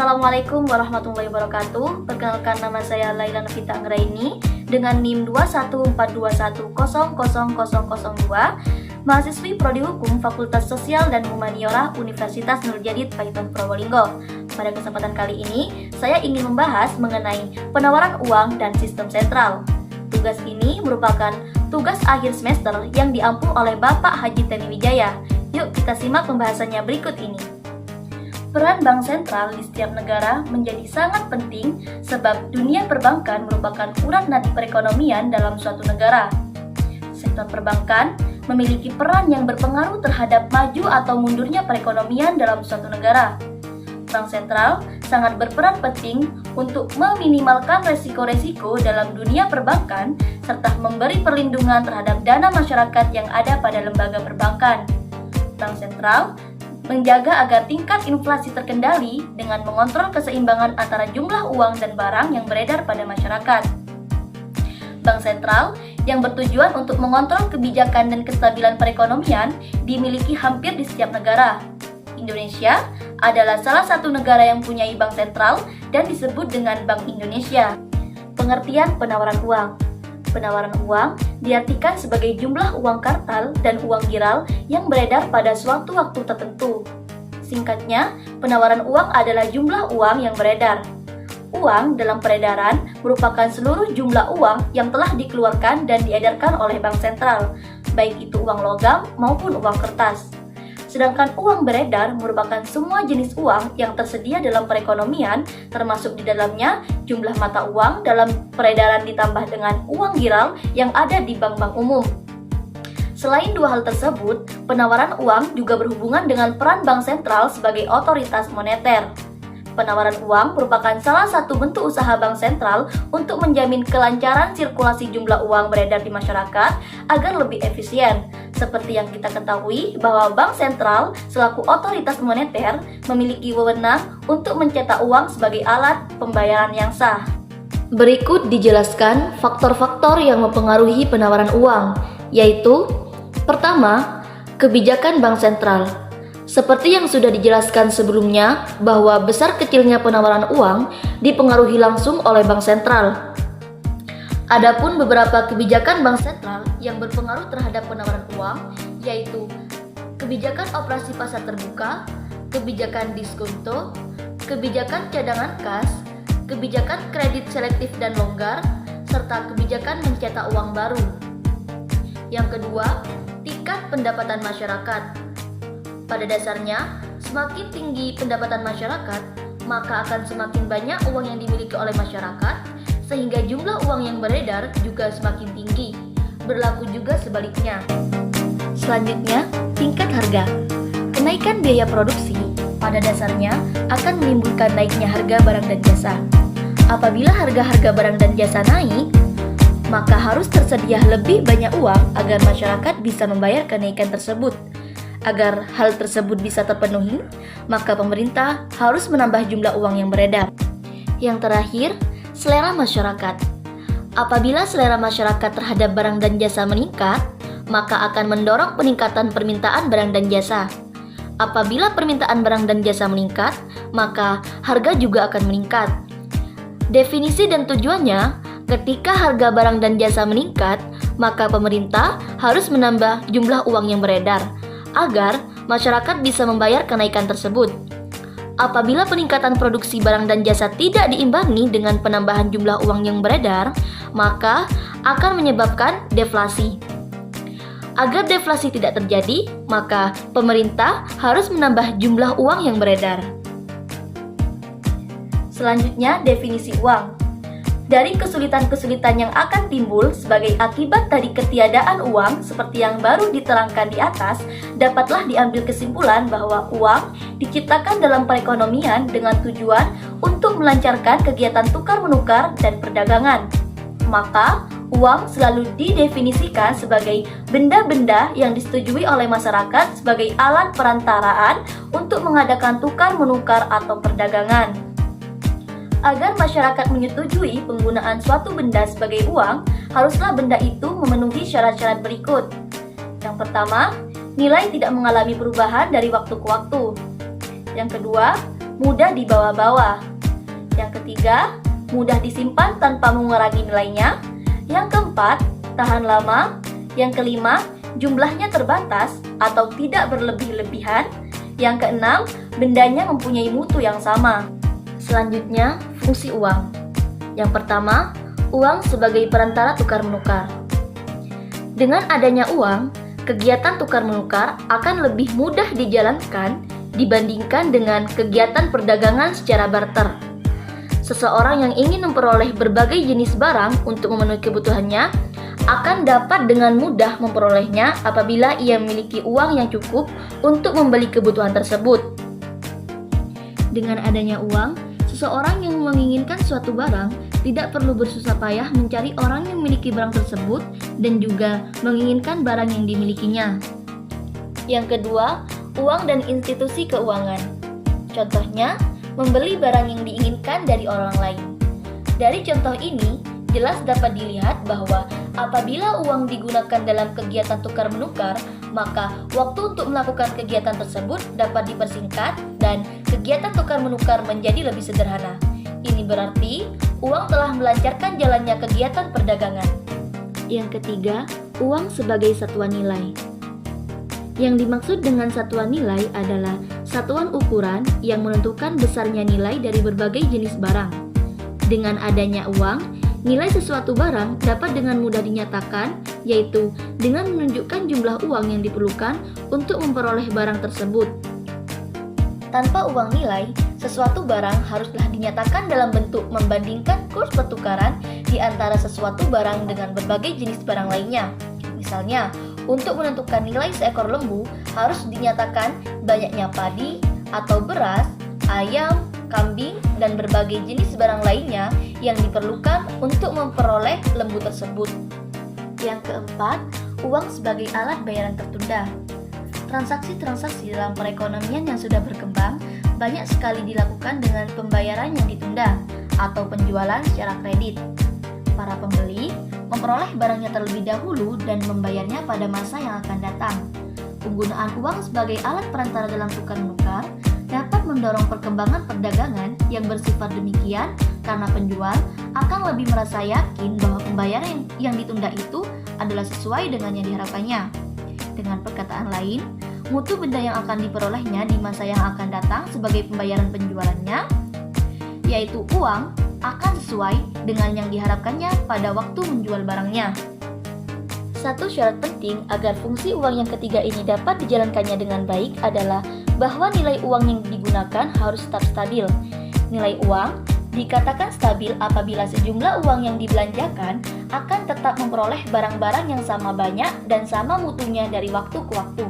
Assalamualaikum warahmatullahi wabarakatuh. Perkenalkan, nama saya Laila Novita Anggraini dengan NIM 21421000002, mahasiswi Prodi Hukum Fakultas Sosial dan Humaniora Universitas Nurjadid Paiton Probolinggo. Pada kesempatan kali ini, saya ingin membahas mengenai penawaran uang dan sistem sentral. Tugas ini merupakan tugas akhir semester yang diampu oleh Bapak Haji Teni Wijaya. Yuk kita simak pembahasannya berikut ini. Peran bank sentral di setiap negara menjadi sangat penting sebab dunia perbankan merupakan urat nadi perekonomian dalam suatu negara. Sektor perbankan memiliki peran yang berpengaruh terhadap maju atau mundurnya perekonomian dalam suatu negara. Bank sentral sangat berperan penting untuk meminimalkan resiko-resiko dalam dunia perbankan serta memberi perlindungan terhadap dana masyarakat yang ada pada lembaga perbankan. Bank sentral menjaga agar tingkat inflasi terkendali dengan mengontrol keseimbangan antara jumlah uang dan barang yang beredar pada masyarakat. Bank sentral yang bertujuan untuk mengontrol kebijakan dan kestabilan perekonomian dimiliki hampir di setiap negara. Indonesia adalah salah satu negara yang punya bank sentral dan disebut dengan Bank Indonesia. Pengertian penawaran uang. Penawaran uang diartikan sebagai jumlah uang kartal dan uang giral yang beredar pada suatu waktu tertentu. Singkatnya, penawaran uang adalah jumlah uang yang beredar. Uang dalam peredaran merupakan seluruh jumlah uang yang telah dikeluarkan dan diedarkan oleh bank sentral, baik itu uang logam maupun uang kertas. Sedangkan uang beredar merupakan semua jenis uang yang tersedia dalam perekonomian, termasuk di dalamnya jumlah mata uang dalam peredaran ditambah dengan uang giral yang ada di bank-bank umum. Selain dua hal tersebut, penawaran uang juga berhubungan dengan peran bank sentral sebagai otoritas moneter. Penawaran uang merupakan salah satu bentuk usaha bank sentral untuk menjamin kelancaran sirkulasi jumlah uang beredar di masyarakat agar lebih efisien. Seperti yang kita ketahui bahwa bank sentral selaku otoritas moneter memiliki wewenang untuk mencetak uang sebagai alat pembayaran yang sah. Berikut dijelaskan faktor-faktor yang mempengaruhi penawaran uang, yaitu pertama, kebijakan bank sentral. Seperti yang sudah dijelaskan sebelumnya bahwa besar kecilnya penawaran uang dipengaruhi langsung oleh bank sentral. Adapun beberapa kebijakan bank sentral yang berpengaruh terhadap penawaran uang yaitu kebijakan operasi pasar terbuka, kebijakan diskonto, kebijakan cadangan kas, kebijakan kredit selektif dan longgar, serta kebijakan mencetak uang baru. Yang kedua, tingkat pendapatan masyarakat. Pada dasarnya, semakin tinggi pendapatan masyarakat, maka akan semakin banyak uang yang dimiliki oleh masyarakat, sehingga jumlah uang yang beredar juga semakin tinggi. Berlaku juga sebaliknya. Selanjutnya, tingkat harga. Kenaikan biaya produksi pada dasarnya akan menimbulkan naiknya harga barang dan jasa. Apabila harga-harga barang dan jasa naik, maka harus tersedia lebih banyak uang agar masyarakat bisa membayar kenaikan tersebut. Agar hal tersebut bisa terpenuhi, maka pemerintah harus menambah jumlah uang yang beredar. Yang terakhir, selera masyarakat. Apabila selera masyarakat terhadap barang dan jasa meningkat, maka akan mendorong peningkatan permintaan barang dan jasa. Apabila permintaan barang dan jasa meningkat, maka harga juga akan meningkat. Definisi dan tujuannya, ketika harga barang dan jasa meningkat, maka pemerintah harus menambah jumlah uang yang beredar agar masyarakat bisa membayar kenaikan tersebut. Apabila peningkatan produksi barang dan jasa tidak diimbangi dengan penambahan jumlah uang yang beredar, maka akan menyebabkan deflasi. Agar deflasi tidak terjadi, maka pemerintah harus menambah jumlah uang yang beredar. Selanjutnya, definisi uang. Dari kesulitan-kesulitan yang akan timbul sebagai akibat dari ketiadaan uang seperti yang baru diterangkan di atas, dapatlah diambil kesimpulan bahwa uang diciptakan dalam perekonomian dengan tujuan untuk melancarkan kegiatan tukar-menukar dan perdagangan. Maka, uang selalu didefinisikan sebagai benda-benda yang disetujui oleh masyarakat sebagai alat perantaraan untuk mengadakan tukar-menukar atau perdagangan. Agar masyarakat menyetujui penggunaan suatu benda sebagai uang, haruslah benda itu memenuhi syarat-syarat berikut. Yang pertama, nilai tidak mengalami perubahan dari waktu ke waktu. Yang kedua, mudah dibawa-bawa. Yang ketiga, mudah disimpan tanpa mengurangi nilainya. Yang keempat, tahan lama. Yang kelima, jumlahnya terbatas atau tidak berlebih-lebihan. Yang keenam, bendanya mempunyai mutu yang sama. Selanjutnya, fungsi uang. Yang pertama, uang sebagai perantara tukar-menukar. Dengan adanya uang, kegiatan tukar-menukar akan lebih mudah dijalankan dibandingkan dengan kegiatan perdagangan secara barter. Seseorang yang ingin memperoleh berbagai jenis barang untuk memenuhi kebutuhannya akan dapat dengan mudah memperolehnya apabila ia memiliki uang yang cukup untuk membeli kebutuhan tersebut. Dengan adanya uang, seseorang yang menginginkan suatu barang tidak perlu bersusah payah mencari orang yang memiliki barang tersebut dan juga menginginkan barang yang dimilikinya. Yang kedua, uang dan institusi keuangan. Contohnya, membeli barang yang diinginkan dari orang lain. Dari contoh ini, jelas dapat dilihat bahwa apabila uang digunakan dalam kegiatan tukar-menukar, maka waktu untuk melakukan kegiatan tersebut dapat dipersingkat dan kegiatan tukar-menukar menjadi lebih sederhana. Ini berarti uang telah melancarkan jalannya kegiatan perdagangan. Yang ketiga, uang sebagai satuan nilai. Yang dimaksud dengan satuan nilai adalah satuan ukuran yang menentukan besarnya nilai dari berbagai jenis barang. Dengan adanya uang, nilai sesuatu barang dapat dengan mudah dinyatakan, yaitu dengan menunjukkan jumlah uang yang diperlukan untuk memperoleh barang tersebut. Tanpa uang nilai, sesuatu barang haruslah dinyatakan dalam bentuk membandingkan kurs pertukaran di antara sesuatu barang dengan berbagai jenis barang lainnya. Misalnya, untuk menentukan nilai seekor lembu harus dinyatakan banyaknya padi atau beras, ayam, kambing, dan berbagai jenis barang lainnya yang diperlukan untuk memperoleh lembu tersebut. Yang keempat, uang sebagai alat bayaran tertunda. Transaksi-transaksi dalam perekonomian yang sudah berkembang banyak sekali dilakukan dengan pembayaran yang ditunda atau penjualan secara kredit. Para pembeli memperoleh barangnya terlebih dahulu dan membayarnya pada masa yang akan datang. Penggunaan uang sebagai alat perantara dalam tukar-menukar dapat mendorong perkembangan perdagangan yang bersifat demikian karena penjual akan lebih merasa yakin bahwa pembayaran yang ditunda itu adalah sesuai dengan yang diharapkannya. Dengan perkataan lain, mutu benda yang akan diperolehnya di masa yang akan datang sebagai pembayaran penjualannya, yaitu uang, akan sesuai dengan yang diharapkannya pada waktu menjual barangnya. Satu syarat penting agar fungsi uang yang ketiga ini dapat dijalankannya dengan baik adalah bahwa nilai uang yang digunakan harus tetap stabil. Nilai uang dikatakan stabil apabila sejumlah uang yang dibelanjakan akan tetap memperoleh barang-barang yang sama banyak dan sama mutunya dari waktu ke waktu.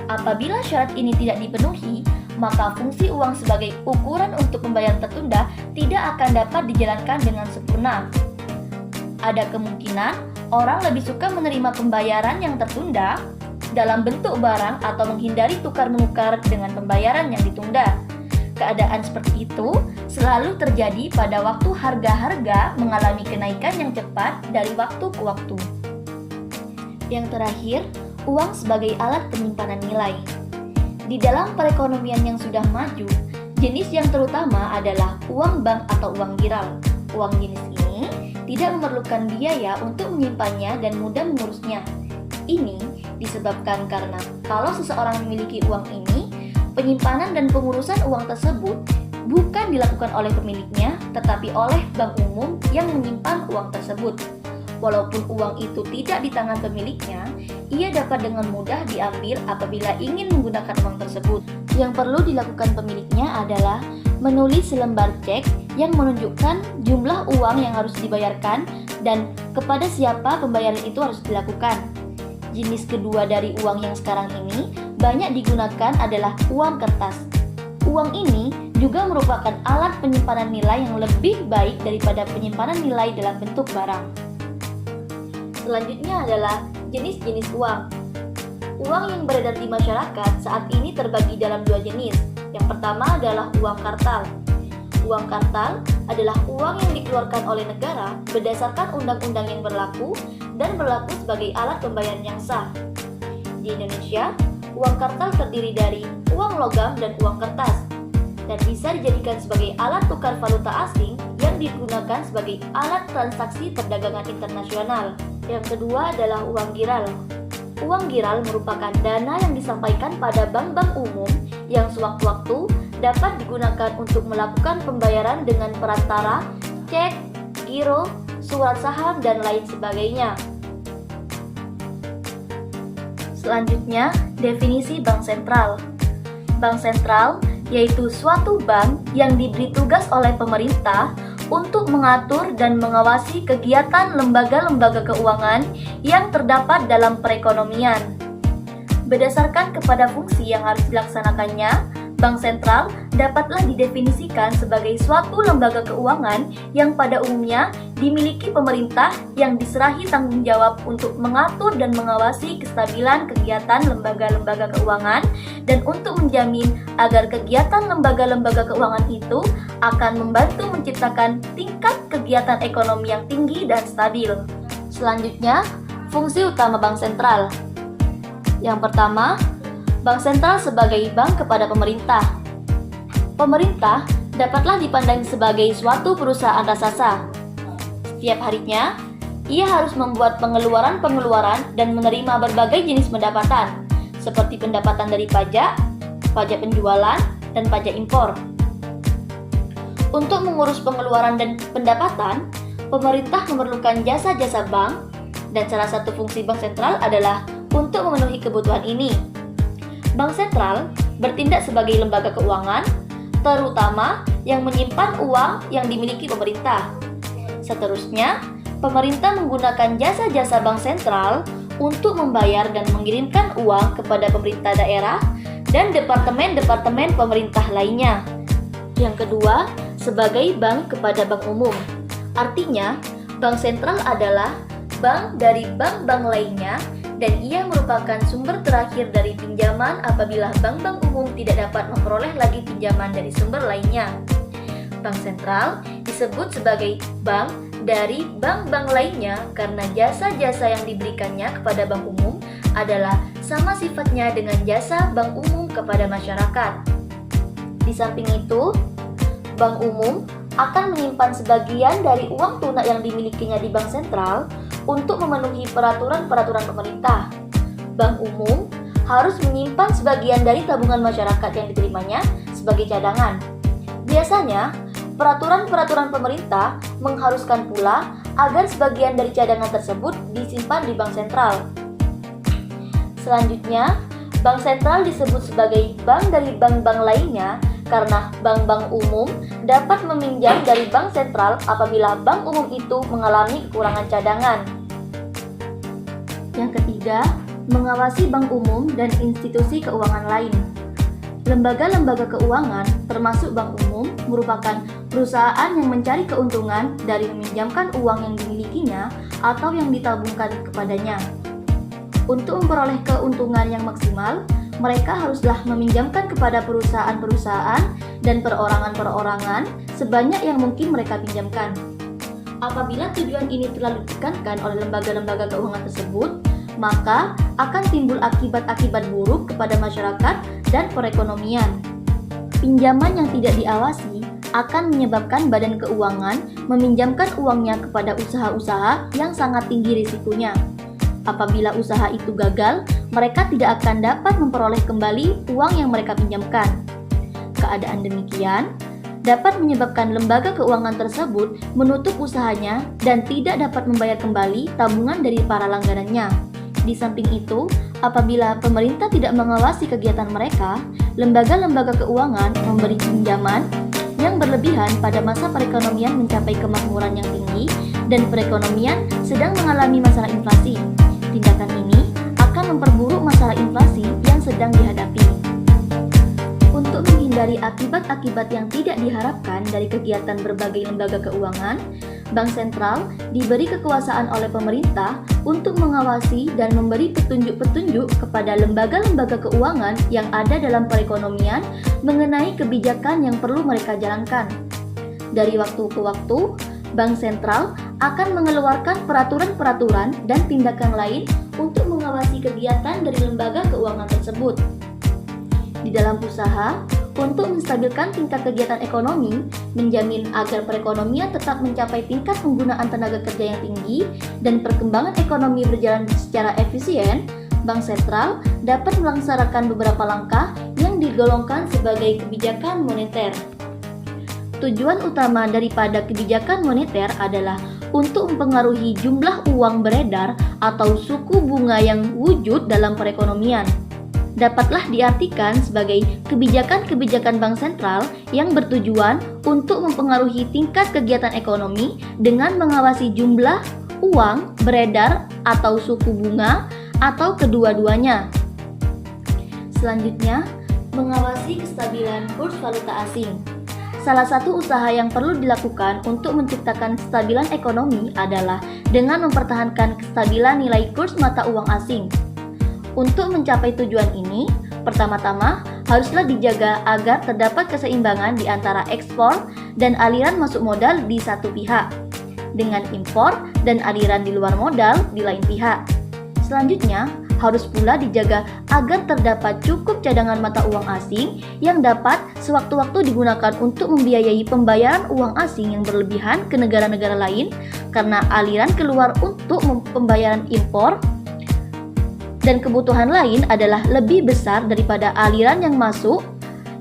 Apabila syarat ini tidak dipenuhi, maka fungsi uang sebagai ukuran untuk pembayaran tertunda tidak akan dapat dijalankan dengan sempurna. Ada kemungkinan orang lebih suka menerima pembayaran yang tertunda dalam bentuk barang atau menghindari tukar-menukar dengan pembayaran yang ditunda. Keadaan seperti itu selalu terjadi pada waktu harga-harga mengalami kenaikan yang cepat dari waktu ke waktu. Yang terakhir, uang sebagai alat penyimpanan nilai. Di dalam perekonomian yang sudah maju, jenis yang terutama adalah uang bank atau uang giral. Uang jenis ini tidak memerlukan biaya untuk menyimpannya dan mudah mengurusnya. Ini disebabkan karena kalau seseorang memiliki uang ini, penyimpanan dan pengurusan uang tersebut bukan dilakukan oleh pemiliknya, tetapi oleh bank umum yang menyimpan uang tersebut. Walaupun uang itu tidak di tangan pemiliknya, ia dapat dengan mudah diambil apabila ingin menggunakan uang tersebut. Yang perlu dilakukan pemiliknya adalah menulis selembar cek yang menunjukkan jumlah uang yang harus dibayarkan dan kepada siapa pembayaran itu harus dilakukan. Jenis kedua dari uang yang sekarang ini banyak digunakan adalah uang kertas. Uang ini juga merupakan alat penyimpanan nilai yang lebih baik daripada penyimpanan nilai dalam bentuk barang. Selanjutnya adalah jenis-jenis uang. Uang yang beredar di masyarakat saat ini terbagi dalam dua jenis. Yang pertama adalah uang kartal. Uang kartal adalah uang yang dikeluarkan oleh negara berdasarkan undang-undang yang berlaku dan berlaku sebagai alat pembayaran yang sah. Di Indonesia, uang kartal terdiri dari uang logam dan uang kertas. dan bisa dijadikan sebagai alat tukar valuta asing yang digunakan sebagai alat transaksi perdagangan internasional. Yang kedua adalah uang giral. Uang giral merupakan dana yang disampaikan pada bank-bank umum yang sewaktu-waktu dapat digunakan untuk melakukan pembayaran dengan perantara, cek, giro, surat saham, dan lain sebagainya. Selanjutnya, definisi bank sentral. Bank sentral yaitu suatu bank yang diberi tugas oleh pemerintah untuk mengatur dan mengawasi kegiatan lembaga-lembaga keuangan yang terdapat dalam perekonomian. Berdasarkan kepada fungsi yang harus dilaksanakannya, bank sentral dapatlah didefinisikan sebagai suatu lembaga keuangan yang pada umumnya dimiliki pemerintah yang diserahi tanggung jawab untuk mengatur dan mengawasi kestabilan kegiatan lembaga-lembaga keuangan dan untuk menjamin agar kegiatan lembaga-lembaga keuangan itu akan membantu menciptakan tingkat kegiatan ekonomi yang tinggi dan stabil. Selanjutnya, fungsi utama bank sentral. Yang pertama, bank sentral sebagai bank kepada pemerintah. Pemerintah dapatlah dipandang sebagai suatu perusahaan raksasa. Setiap harinya, ia harus membuat pengeluaran-pengeluaran dan menerima berbagai jenis pendapatan, seperti pendapatan dari pajak, pajak penjualan, dan pajak impor. Untuk mengurus pengeluaran dan pendapatan, pemerintah memerlukan jasa-jasa bank, dan salah satu fungsi bank sentral adalah untuk memenuhi kebutuhan ini. Bank sentral bertindak sebagai lembaga keuangan, terutama yang menyimpan uang yang dimiliki pemerintah. Seterusnya, pemerintah menggunakan jasa-jasa bank sentral untuk membayar dan mengirimkan uang kepada pemerintah daerah dan departemen-departemen pemerintah lainnya. Yang kedua, sebagai bank kepada bank umum. Artinya, bank sentral adalah bank dari bank-bank lainnya dan ia merupakan sumber terakhir dari pinjaman apabila bank-bank umum tidak dapat memperoleh lagi pinjaman dari sumber lainnya. Bank sentral disebut sebagai bank dari bank-bank lainnya karena jasa-jasa yang diberikannya kepada bank umum adalah sama sifatnya dengan jasa bank umum kepada masyarakat. Di samping itu, bank umum akan menyimpan sebagian dari uang tunai yang dimilikinya di bank sentral untuk memenuhi peraturan-peraturan pemerintah. Bank umum harus menyimpan sebagian dari tabungan masyarakat yang diterimanya sebagai cadangan. Biasanya, peraturan-peraturan pemerintah mengharuskan pula agar sebagian dari cadangan tersebut disimpan di bank sentral. Selanjutnya, bank sentral disebut sebagai bank dari bank-bank lainnya karena bank-bank umum dapat meminjam dari bank sentral apabila bank umum itu mengalami kekurangan cadangan. Yang ketiga, mengawasi bank umum dan institusi keuangan lain. Lembaga-lembaga keuangan, termasuk bank umum, merupakan perusahaan yang mencari keuntungan dari meminjamkan uang yang dimilikinya atau yang ditabungkan kepadanya. Untuk memperoleh keuntungan yang maksimal, mereka haruslah meminjamkan kepada perusahaan-perusahaan dan perorangan-perorangan sebanyak yang mungkin mereka pinjamkan. Apabila tujuan ini terlalu ditekankan oleh lembaga-lembaga keuangan tersebut, maka akan timbul akibat-akibat buruk kepada masyarakat dan perekonomian. Pinjaman yang tidak diawasi akan menyebabkan badan keuangan meminjamkan uangnya kepada usaha-usaha yang sangat tinggi risikonya. Apabila usaha itu gagal, mereka tidak akan dapat memperoleh kembali uang yang mereka pinjamkan. Keadaan demikian dapat menyebabkan lembaga keuangan tersebut menutup usahanya dan tidak dapat membayar kembali tabungan dari para langganannya. Di samping itu, apabila pemerintah tidak mengawasi kegiatan mereka, lembaga-lembaga keuangan memberi pinjaman yang berlebihan pada masa perekonomian mencapai kemakmuran yang tinggi dan perekonomian sedang mengalami masalah inflasi. Tindakan ini akan memperburuk masalah inflasi yang sedang dihadapi. Untuk menghindari akibat-akibat yang tidak diharapkan dari kegiatan berbagai lembaga keuangan, Bank Sentral diberi kekuasaan oleh pemerintah untuk mengawasi dan memberi petunjuk-petunjuk kepada lembaga-lembaga keuangan yang ada dalam perekonomian mengenai kebijakan yang perlu mereka jalankan. Dari waktu ke waktu, Bank Sentral akan mengeluarkan peraturan-peraturan dan tindakan lain untuk mengawasi kegiatan dari lembaga keuangan tersebut. di dalam usaha untuk menstabilkan tingkat kegiatan ekonomi, menjamin agar perekonomian tetap mencapai tingkat penggunaan tenaga kerja yang tinggi, dan perkembangan ekonomi berjalan secara efisien, Bank Sentral dapat melaksanakan beberapa langkah yang digolongkan sebagai kebijakan moneter. Tujuan utama daripada kebijakan moneter adalah untuk mempengaruhi jumlah uang beredar atau suku bunga yang wujud dalam perekonomian. Dapatlah diartikan sebagai kebijakan-kebijakan bank sentral yang bertujuan untuk mempengaruhi tingkat kegiatan ekonomi dengan mengawasi jumlah uang beredar atau suku bunga atau kedua-duanya. Selanjutnya, mengawasi kestabilan kurs valuta asing. Salah satu usaha yang perlu dilakukan untuk menciptakan kestabilan ekonomi adalah dengan mempertahankan kestabilan nilai kurs mata uang asing. Untuk mencapai tujuan ini, pertama-tama haruslah dijaga agar terdapat keseimbangan di antara ekspor dan aliran masuk modal di satu pihak, dengan impor dan aliran di luar modal di lain pihak. Selanjutnya, harus pula dijaga agar terdapat cukup cadangan mata uang asing yang dapat sewaktu-waktu digunakan untuk membiayai pembayaran uang asing yang berlebihan ke negara-negara lain karena aliran keluar untuk pembayaran impor dan kebutuhan lain adalah lebih besar daripada aliran yang masuk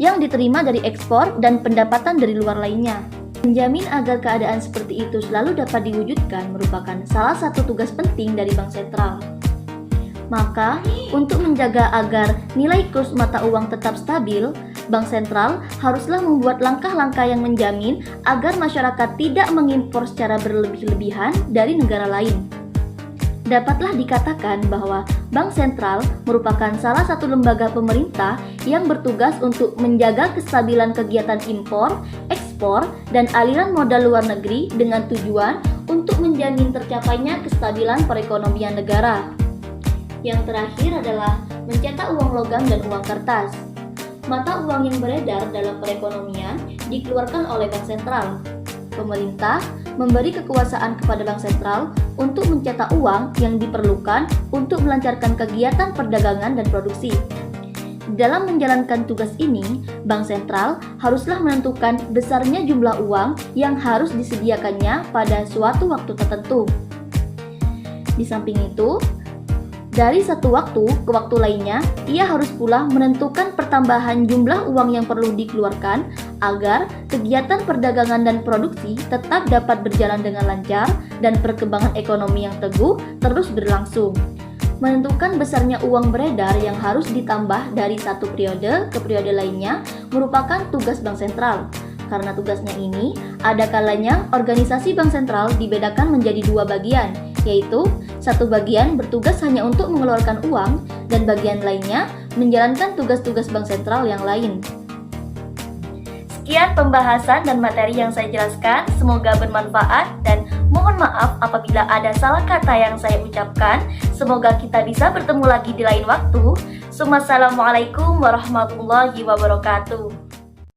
yang diterima dari ekspor dan pendapatan dari luar lainnya. Menjamin agar keadaan seperti itu selalu dapat diwujudkan merupakan salah satu tugas penting dari Bank Sentral. Maka, untuk menjaga agar nilai kurs mata uang tetap stabil, Bank Sentral haruslah membuat langkah-langkah yang menjamin agar masyarakat tidak mengimpor secara berlebih-lebihan dari negara lain. Dapatlah dikatakan bahwa Bank Sentral merupakan salah satu lembaga pemerintah yang bertugas untuk menjaga kestabilan kegiatan impor, ekspor, dan aliran modal luar negeri dengan tujuan untuk menjamin tercapainya kestabilan perekonomian negara. Yang terakhir adalah mencetak uang logam dan uang kertas. Mata uang yang beredar dalam perekonomian dikeluarkan oleh Bank Sentral. Pemerintah memberi kekuasaan kepada Bank Sentral untuk mencetak uang yang diperlukan untuk melancarkan kegiatan perdagangan dan produksi. Dalam menjalankan tugas ini, Bank Sentral haruslah menentukan besarnya jumlah uang yang harus disediakannya pada suatu waktu tertentu. Di samping itu, dari satu waktu ke waktu lainnya, ia harus pula menentukan pertambahan jumlah uang yang perlu dikeluarkan agar kegiatan perdagangan dan produksi tetap dapat berjalan dengan lancar dan perkembangan ekonomi yang teguh terus berlangsung. Menentukan besarnya uang beredar yang harus ditambah dari satu periode ke periode lainnya merupakan tugas Bank Sentral. Karena tugasnya ini, ada kalanya organisasi Bank Sentral dibedakan menjadi dua bagian, yaitu satu bagian bertugas hanya untuk mengeluarkan uang dan bagian lainnya menjalankan tugas-tugas Bank Sentral yang lain. Sekian pembahasan dan materi yang saya jelaskan, semoga bermanfaat dan mohon maaf apabila ada salah kata yang saya ucapkan. Semoga kita bisa bertemu lagi di lain waktu. Wassalamualaikum warahmatullahi wabarakatuh.